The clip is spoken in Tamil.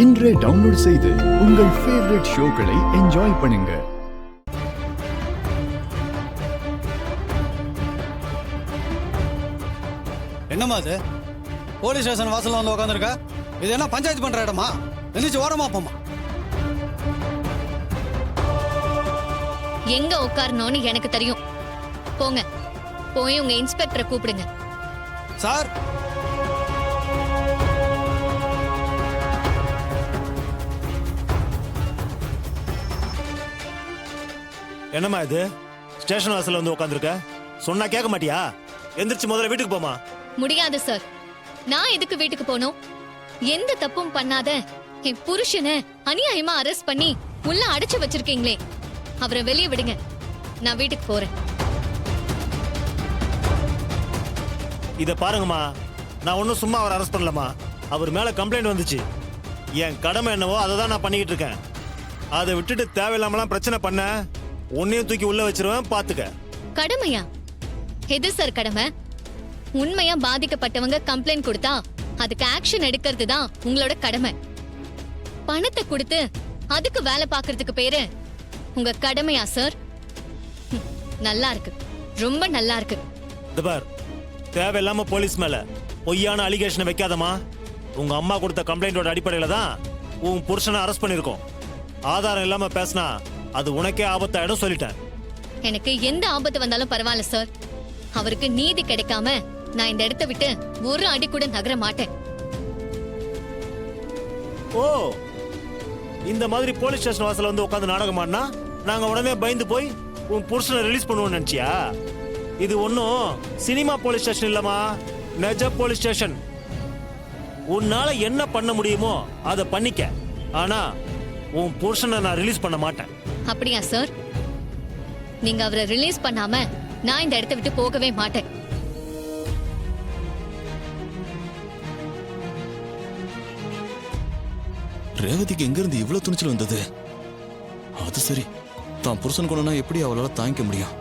இன்றே டவுன்லோட் செய்து உங்கள் ஃபேவரட் ஷோக்களை என்ஜாய் பண்ணுங்க. என்னம்மா அது போலீஸ் ஸ்டேஷன் வாசல்ல வந்து உட்காந்துருக்க? இது என்ன பஞ்சாயத்து பண்ற இடமா? எந்திரிச்சு ஓரமா போமா. எங்க உட்காரணும்னு எனக்கு தெரியும். போங்க, போய் உங்க இன்ஸ்பெக்டரை கூப்பிடுங்க. சார், என்னம்மா இது? ஸ்டேஷன் வாசல்ல வந்து உட்காந்துருக்க, சொன்னா கேட்க மாட்டியா? எந்திரிச்சு முதல்ல வீட்டுக்கு போமா. முடியாது சார். நான் எதுக்கு வீட்டுக்கு போகணும்? எந்த தப்பும் பண்ணாத என் புருஷனை அநியாயமா அரெஸ்ட் பண்ணி உள்ள அடைச்சு வச்சிருக்கீங்களே, அவரை வெளியே விடுங்க. நான் வீட்டுக்கு போறேன். இத பாருங்கம்மா, நான் ஒன்னும் சும்மா அவரை அரெஸ்ட் பண்ணலமா. அவர் மேல கம்ப்ளைண்ட் வந்துச்சு. என் கடமை என்னவோ அதை தான் நான் பண்ணிக்கிட்டு இருக்கேன். அதை விட்டுட்டு தேவையில்லாமலாம் பிரச்சனை பண்ண உன்னையும் தூக்கி உள்ள வச்சிருவேன், பாத்துக்க. கடமையா? எது சார் கடமை? உண்மையா பாதிக்கப்பட்டவங்க கம்ப்ளைண்ட் கொடுத்தா அதுக்கு ஆக்ஷன் எடுக்கிறது தான் உங்களோட கடமை. பணத்தை கொடுத்து அதுக்கு வேலை பார்க்கறதுக்கு பேரு உங்க கடமையா சார்? நல்லா இருக்கு, ரொம்ப நல்லா இருக்கு. பார், தேவையில்லாம போலீஸ் மேல பொய்யான அலிகேஷனை வைக்காதமா. உங்க அம்மா கொடுத்த கம்ப்ளைண்டோட அடிப்படையில தான் உன் புருஷனை அரெஸ்ட் பண்ணிருக்கோம். ஆதாரம் இல்லாம பேசினா அது உனக்கே ஆபத்தாயிடும் சொல்லிட்டேன். எனக்கு எந்த ஆபத்து வந்தாலும் பரவாயில்ல சார். அவருக்கு நீதி கிடைக்காம நான் இந்த இடத்தை விட்டு ஒரு அடி கூட நகர மாட்டேன். ஓ, இந்த மாதிரி போலீஸ் ஸ்டேஷன் வாசல்ல வந்து உட்காந்து நாடகம் ஆடினா நாங்க உடனே பயந்து போய் உன் புருஷனை ரிலீஸ் பண்ணுவோம்னு நினைச்சியா? இது ஒன்னும் சினிமா போலீஸ் ஸ்டேஷன் இல்லமா, நெஜ போலீஸ் ஸ்டேஷன். உன்னால என்ன பண்ண முடியுமோ அதை பண்ணிக்க. ஆனா உன் புருஷனை நான் ரிலீஸ் பண்ண மாட்டேன். அப்படியா சார்? நீங்க அவரை ரிலீஸ் பண்ணாம நான் இந்த இடத்தை விட்டு போகவே மாட்டேன். ரேவதிக்கு எங்க இருந்து இவ்வளவு துணிச்சல் வந்தது? அது சரி, தான் புருஷன் கொண்டனா எப்படி அவளால தாங்கிக்க முடியும்?